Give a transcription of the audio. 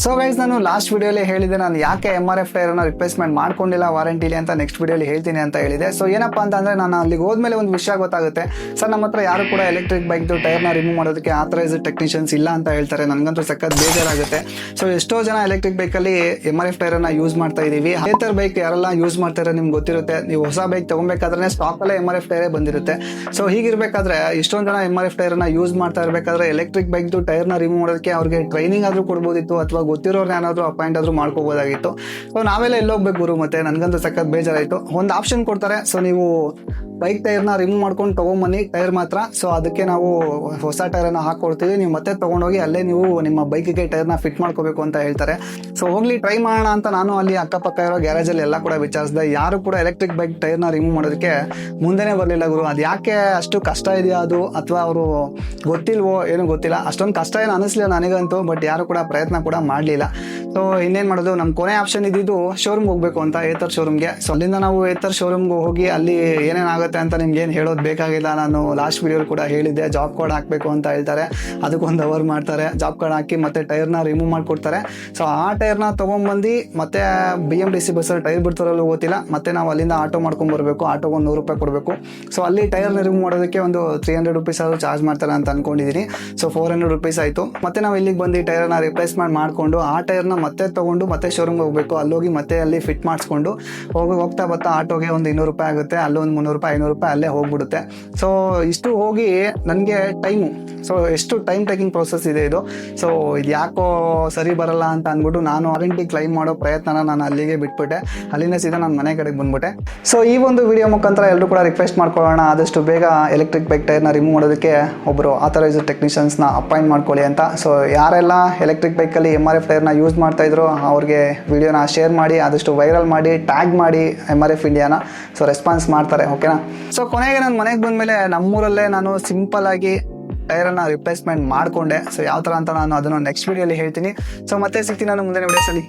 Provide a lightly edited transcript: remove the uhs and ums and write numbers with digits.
So guys, ನಾನು last ವಿಡಿಯೋಲಿ ಹೇಳಿದೆ ನಾನು ಯಾಕೆ MRF ಟೈರನ್ನು ರಿಪ್ಲೇಸ್ಮೆಂಟ್ ಮಾಡ್ಕೊಂಡಿಲ್ಲ ವಾರಂಟಿಲಿ ಅಂತ ನೆಕ್ಸ್ಟ್ ವಿಡಿಯೋಲಿ ಹೇಳ್ತೀನಿ ಅಂತ ಹೇಳಿದೆ. ಸೊ ಏನಪ್ಪ ಅಂತಂದರೆ, ನಾನು ಅಲ್ಲಿಗೆ ಹೋದ್ಮೇಲೆ ಒಂದು ವಿಷಯ ಗೊತ್ತಾಗುತ್ತೆ. ಸರ್, ನಮ್ಮ ಹತ್ರ ಯಾರು ಕೂಡ ಎಲೆಕ್ಟ್ರಿಕ್ ಬೈಕ್ದು ಟೈರ್ನ ರಿಮೂವ್ ಮಾಡೋದಕ್ಕೆ ಆಥರೈಸ್ಡ್ ಟೆಕ್ನಿಷಿಯನ್ಸ್ ಇಲ್ಲ ಅಂತ ಹೇಳ್ತಾರೆ. ನನಗಂತೂ ಸಖತ್ ಬೇಜಾರಾಗುತ್ತೆ. ಸೊ ಎಷ್ಟೋ ಜನ ಎಲೆಕ್ಟ್ರಿಕ್ ಬೈಕಲ್ಲಿ MRF ಟೈರನ್ನು ಯೂಸ್ ಮಾಡ್ತಾ ಇದ್ದೀವಿ. ಏತರ್ ಬೈಕ್ ಯಾರೆಲ್ಲ ಯೂಸ್ ಮಾಡ್ತಾರೆ ನಿಮ್ಗೆ ಗೊತ್ತಿರುತ್ತೆ. ನೀವು ಹೊಸ ಬೈಕ್ ತೊಗೊಬೇಕಾದ್ರೆ ಸ್ಟಾಕಲ್ಲೇ MRF ಟೈರೇ ಬಂದಿರುತ್ತೆ. ಸೊ ಹೀಗಿರಬೇಕಾದ್ರೆ ಇಷ್ಟೊಂದು ಜನ MRF ಟೈರನ್ನು ಯೂಸ್ ಮಾಡ್ತಾ ಇರಬೇಕಾದ್ರೆ ಎಲೆಕ್ಟ್ರಿಕ್ ಬೈಕ್ದು ಟೈರ್ನ ರಿಮೂವ್ ಮಾಡೋದಕ್ಕೆ ಅವ್ರಿಗೆ ಟ್ರೈನಿಂಗ್ ಆದರೂ ಕೊಡ್ಬೋದಿತ್ತು, ಅಥವಾ ಗೊತ್ತಿರೋರು ಏನಾದರೂ ಅಪಾಯಿಂಟ್ ಆದರೂ ಮಾಡ್ಕೋಬೋದಾಗಿತ್ತು. ಸೊ ನಾವೆಲ್ಲ ಎಲ್ಲೋಗ್ಬೇಕು ಗುರು, ಮತ್ತೆ ನನಗಂತೂ ಸಖತ್ ಬೇಜಾರಾಯಿತು. ಒಂದು ಆಪ್ಷನ್ ಕೊಡ್ತಾರೆ, ಸೊ ನೀವು ಬೈಕ್ ಟೈರ್ನ ರಿಮೂವ್ ಮಾಡ್ಕೊಂಡು ತೊಗೊಂಬನ್ನಿ, ಟೈರ್ ಮಾತ್ರ. ಸೊ ಅದಕ್ಕೆ ನಾವು ಹೊಸ ಟೈರನ್ನು ಹಾಕ್ಕೊಡ್ತೀವಿ, ನೀವು ಮತ್ತೆ ತೊಗೊಂಡೋಗಿ ಅಲ್ಲೇ ನೀವು ನಿಮ್ಮ ಬೈಕಿಗೆ ಟೈರ್ನ ಫಿಟ್ ಮಾಡ್ಕೋಬೇಕು ಅಂತ ಹೇಳ್ತಾರೆ. ಸೊ ಹೋಗ್ಲಿ ಟ್ರೈ ಮಾಡೋಣ ಅಂತ ನಾನು ಅಲ್ಲಿ ಅಕ್ಕಪಕ್ಕ ಇರೋ ಗ್ಯಾರೇಜಲ್ಲಿ ಎಲ್ಲ ಕೂಡ ವಿಚಾರಿಸಿದೆ. ಯಾರು ಕೂಡ ಎಲೆಕ್ಟ್ರಿಕ್ ಬೈಕ್ ಟೈರ್ನ ರಿಮೂವ್ ಮಾಡೋದಕ್ಕೆ ಮುಂದೆನೇ ಬರಲಿಲ್ಲ ಗುರು. ಅದು ಯಾಕೆ ಅಷ್ಟು ಕಷ್ಟ ಇದೆಯಾ ಅದು, ಅಥವಾ ಅವರು ಗೊತ್ತಿಲ್ವೋ ಏನೂ ಗೊತ್ತಿಲ್ಲ. ಅಷ್ಟೊಂದು ಕಷ್ಟ ಏನು ಅನ್ನಿಸ್ಲಿಲ್ಲ ನನಗಂತೂ, ಬಟ್ ಯಾರು ಕೂಡ ಪ್ರಯತ್ನ ಕೂಡ ಮಾಡಲಿಲ್ಲ. ಸೊ ಇನ್ನೇನು ಮಾಡೋದು, ನಮ್ಮ ಕೊನೆ ಆಪ್ಷನ್ ಇದ್ದಿದ್ದು ಶೋರೂಮ್ಗೆ ಹೋಗಬೇಕು ಅಂತ, ಏತರ್ ಶೋರೂಮ್ಗೆ. ಸೊ ಅಲ್ಲಿಂದ ನಾವು ಏತರ್ ಶೋರೂಮ್ಗೆ ಹೋಗಿ ಅಲ್ಲಿ ಏನೇನಾಗುತ್ತೆ ಅಂತ ನಿಮ್ಗೆ ಏನು ಹೇಳೋದು ಬೇಕಾಗಿಲ್ಲ. ನಾನು ಲಾಸ್ಟ್ ವಿಡಿಯೋ ಕೂಡ ಹೇಳಿದ್ದೆ, ಜಾಬ್ ಕಾರ್ಡ್ ಹಾಕಬೇಕು ಅಂತ ಹೇಳ್ತಾರೆ. ಅದಕ್ಕೊಂದು ಅವರ್ ಮಾಡ್ತಾರೆ, ಜಾಬ್ ಕಾರ್ಡ್ ಹಾಕಿ ಮತ್ತೆ ಟೈರ್ನ ರಿಮೂವ್ ಮಾಡಿಕೊಡ್ತಾರೆ. ಸೊ ಆ ಟೈರ್ನ ತೊಗೊಂಬಂದು ಮತ್ತೆ BMTC ಬಸ್ಸಲ್ಲಿ ಟೈರ್ ಬಿಡ್ತಾರಲ್ಲೂ ಗೊತ್ತಿಲ್ಲ, ಮತ್ತೆ ನಾವು ಅಲ್ಲಿಂದ ಆಟೋ ಮಾಡ್ಕೊಂಬರ್ಬೇಕು. ಆಟೋಗೆ ಒಂದು 100 ರೂಪಾಯಿ ಕೊಡಬೇಕು. ಸೊ ಅಲ್ಲಿ ಟೈರ್ನ ರಿಮೂವ್ ಮಾಡೋದಕ್ಕೆ ಒಂದು 300 ರುಪೀಸ್ ಆದರೂ ಚಾರ್ಜ್ ಮಾಡ್ತಾರೆ ಅಂತ ಅನ್ಕೊಂಡಿದ್ದೀನಿ. ಸೊ 400 ರುಪೀಸ್ ಆಯಿತು. ಮತ್ತೆ ನಾವು ಇಲ್ಲಿಗೆ ಬಂದು ಟೈರನ್ನ ರಿಪ್ಲೇಸ್ಮೆಂಟ್ ಮಾಡಿಕೊಂಡು ಆ ಟೈರ್ನ ಮತ್ತೆ ತೊಗೊಂಡು ಮತ್ತೆ ಶೋರೂಮ್ಗೆ ಹೋಗಬೇಕು. ಅಲ್ಲೋಗಿ ಮತ್ತೆ ಅಲ್ಲಿ ಫಿಟ್ ಮಾಡಿಸ್ಕೊಂಡು ಹೋಗ್ತಾ ಬರ್ತಾ ಆಟೋಗೆ ಒಂದು 200 ರೂಪಾಯಿ ಆಗುತ್ತೆ. ಅಲ್ಲೊಂದು 300 ರೂಪಾಯಿ 500 ರೂಪಾಯಿ ಅಲ್ಲೇ ಹೋಗ್ಬಿಡುತ್ತೆ. ಸೊ ಇಷ್ಟು ಹೋಗಿ ನನಗೆ ಟೈಮು, ಸೊ ಎಷ್ಟು ಟೈಮ್ ಟೇಕಿಂಗ್ ಪ್ರೋಸೆಸ್ ಇದೆ ಇದು. ಸೊ ಇದು ಯಾಕೋ ಸರಿ ಬರಲ್ಲ ಅಂತ ಅಂದ್ಬಿಟ್ಟು ನಾನು ವಾರಂಟಿ ಕ್ಲೈಮ್ ಮಾಡೋ ಪ್ರಯತ್ನನ ನಾನು ಅಲ್ಲಿಗೆ ಬಿಟ್ಬಿಟ್ಟೆ. ಅಲ್ಲಿಂದ ಸೀದಾ ನಾನು ಮನೆ ಕಡೆಗೆ ಬಂದ್ಬಿಟ್ಟೆ. ಸೊ ಈ ಒಂದು ವಿಡಿಯೋ ಮುಖಾಂತರ ಎಲ್ಲರೂ ಕೂಡ ರಿಕ್ವೆಸ್ಟ್ ಮಾಡ್ಕೊಳ್ಳೋಣ, ಆದಷ್ಟು ಬೇಗ ಎಲೆಕ್ಟ್ರಿಕ್ ಬೈಕ್ ಟೈರ್ನ ರಿಮೂವ್ ಮಾಡೋದಕ್ಕೆ ಒಬ್ಬರು ಆಥರೈಸ್ಡ್ ಟೆಕ್ನಿಷಿಯನ್ಸ್ನ ಅಪಾಯಿಂಟ್ ಮಾಡ್ಕೊಳ್ಳಿ ಅಂತ. ಸೊ ಯಾರೆಲ್ಲ ಎಲೆಕ್ಟ್ರಿಕ್ ಬೈಕಲ್ಲಿ MRF ಟೈರ್ನ ಯೂಸ್ ಮಾಡ್ತಾ ಇದ್ರು ಅವ್ರಿಗೆ ವಿಡಿಯೋನ ಶೇರ್ ಮಾಡಿ, ಆದಷ್ಟು ವೈರಲ್ ಮಾಡಿ, ಟ್ಯಾಗ್ ಮಾಡಿ MRF ಇಂಡಿಯಾನ. ಸೊ ರೆಸ್ಪಾನ್ಸ್ ಮಾಡ್ತಾರೆ, ಓಕೆನಾ. ಸೊ ಕೊನೆಗೆ ನಾನು ಮನೆಗೆ ಬಂದಮೇಲೆ ನಮ್ಮೂರಲ್ಲೇ ನಾನು ಸಿಂಪಲ್ ಆಗಿ ಟೈರನ್ನು ರಿಪ್ಲೇಸ್ಮೆಂಟ್ ಮಾಡಿಕೊಂಡೆ. ಸೊ ಯಾವ ಥರ ಅಂತ ನಾನು ಅದನ್ನು ನೆಕ್ಸ್ಟ್ ವಿಡಿಯೋಲಿ ಹೇಳ್ತೀನಿ. ಸೊ ಮತ್ತೆ ಸಿಗ್ತೀನಿ ನಾನು ಮುಂದಿನ ವಿಡಿಯೋಸಲ್ಲಿ.